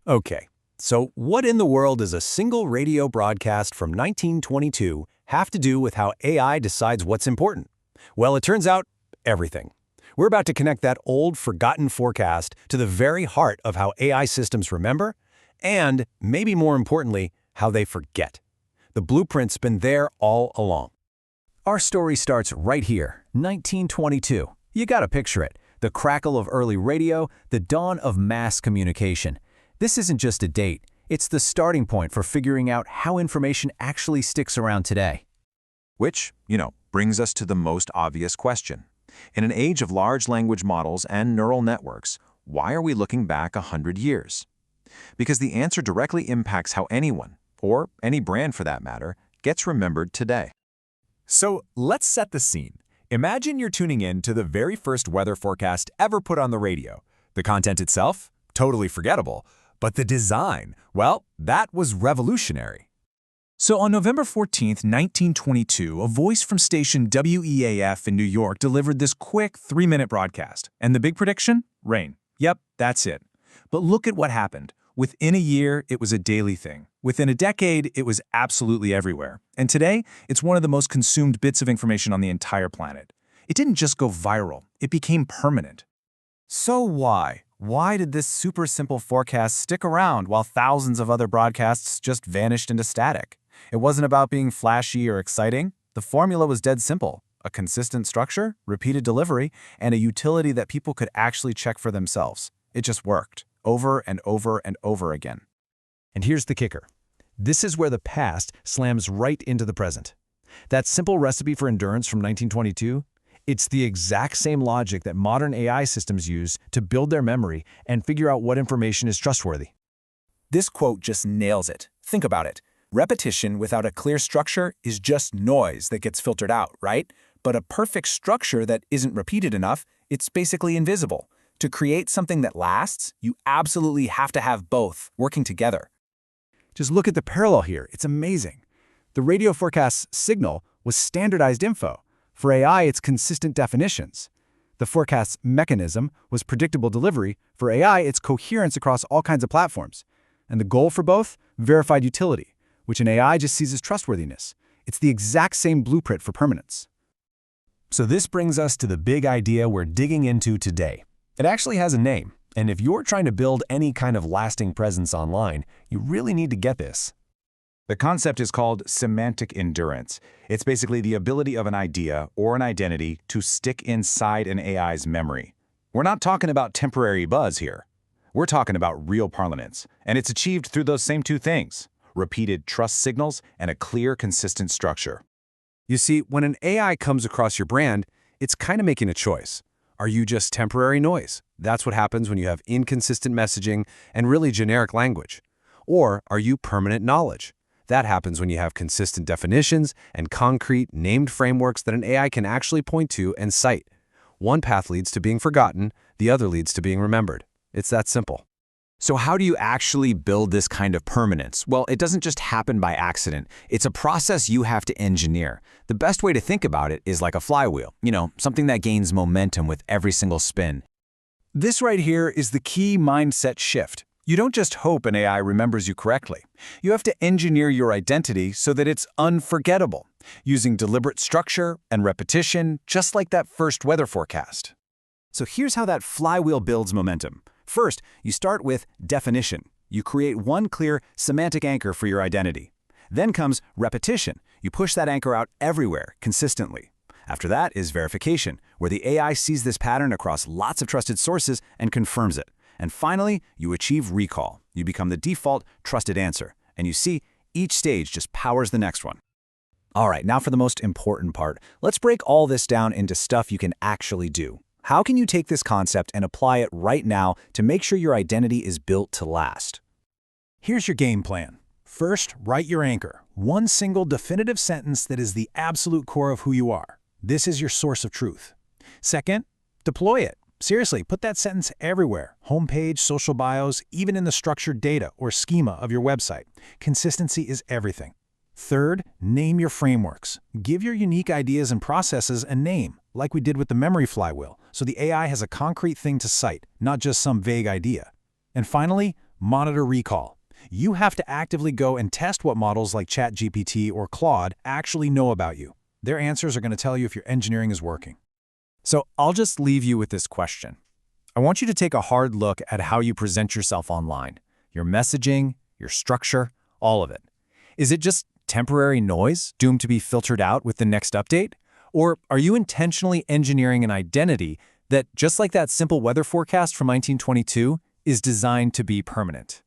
Okay, so what in the world does a single radio broadcast from 1922 have to do with how AI decides what's important? Well, it turns out everything. We're about to connect that old, forgotten forecast to the very heart of how AI systems remember, and, maybe more importantly, how they forget. The blueprint's been there all along. Our story starts right here, 1922. You gotta picture it. The crackle of early radio, the dawn of mass communication. This isn't just a date, it's the starting point for figuring out how information actually sticks around today. Which, brings us to the most obvious question. In an age of large language models and neural networks, why are we looking back 100 years? Because the answer directly impacts how anyone, or any brand for that matter, gets remembered today. So let's set the scene. Imagine you're tuning in to the very first weather forecast ever put on the radio. The content itself? Totally forgettable. But the design, well, that was revolutionary. So on November 14th, 1922, a voice from station WEAF in New York delivered this quick 3-minute broadcast. And the big prediction? Rain. Yep, that's it. But look at what happened. Within a year, it was a daily thing. Within a decade, it was absolutely everywhere. And today, it's one of the most consumed bits of information on the entire planet. It didn't just go viral, it became permanent. So why? Why did this super simple forecast stick around while thousands of other broadcasts just vanished into static? It wasn't about being flashy or exciting. The formula was dead simple. A consistent structure, repeated delivery, and a utility that people could actually check for themselves. It just worked, over and over and over again. And here's the kicker. This is where the past slams right into the present. That simple recipe for endurance from 1922, it's the exact same logic that modern AI systems use to build their memory and figure out what information is trustworthy. This quote just nails it. Think about it. Repetition without a clear structure is just noise that gets filtered out, right? But a perfect structure that isn't repeated enough, it's basically invisible. To create something that lasts, you absolutely have to have both working together. Just look at the parallel here. It's amazing. The radio forecast's signal was standardized info. For AI, it's consistent definitions. The forecast's mechanism was predictable delivery. For AI, it's coherence across all kinds of platforms. And the goal for both? Verified utility, which in AI just sees as trustworthiness. It's the exact same blueprint for permanence. So this brings us to the big idea we're digging into today. It actually has a name, and if you're trying to build any kind of lasting presence online, you really need to get this. The concept is called semantic endurance. It's basically the ability of an idea or an identity to stick inside an AI's memory. We're not talking about temporary buzz here. We're talking about real parlance, and it's achieved through those same two things: repeated trust signals and a clear, consistent structure. You see, when an AI comes across your brand, it's kind of making a choice. Are you just temporary noise? That's what happens when you have inconsistent messaging and really generic language. Or are you permanent knowledge? That happens when you have consistent definitions and concrete, named frameworks that an AI can actually point to and cite. One path leads to being forgotten, the other leads to being remembered. It's that simple. So how do you actually build this kind of permanence? Well, it doesn't just happen by accident. It's a process you have to engineer. The best way to think about it is like a flywheel, something that gains momentum with every single spin. This right here is the key mindset shift. You don't just hope an AI remembers you correctly. You have to engineer your identity so that it's unforgettable, using deliberate structure and repetition, just like that first weather forecast. So here's how that flywheel builds momentum. First, you start with definition. You create one clear semantic anchor for your identity. Then comes repetition. You push that anchor out everywhere, consistently. After that is verification, where the AI sees this pattern across lots of trusted sources and confirms it. And finally, you achieve recall. You become the default, trusted answer. And you see, each stage just powers the next one. All right, now for the most important part. Let's break all this down into stuff you can actually do. How can you take this concept and apply it right now to make sure your identity is built to last? Here's your game plan. First, write your anchor. One single definitive sentence that is the absolute core of who you are. This is your source of truth. Second, deploy it. Seriously, put that sentence everywhere. Homepage, social bios, even in the structured data or schema of your website. Consistency is everything. Third, name your frameworks. Give your unique ideas and processes a name, like we did with the memory flywheel, so the AI has a concrete thing to cite, not just some vague idea. And finally, Monitor recall. You have to actively go and test what models like ChatGPT or Claude actually know about you. Their answers are going to tell you if your engineering is working. So I'll just leave you with this question. I want you to take a hard look at how you present yourself online. Your messaging, your structure, all of it. Is it just temporary noise doomed to be filtered out with the next update? Or are you intentionally engineering an identity that, just like that simple weather forecast from 1922, is designed to be permanent?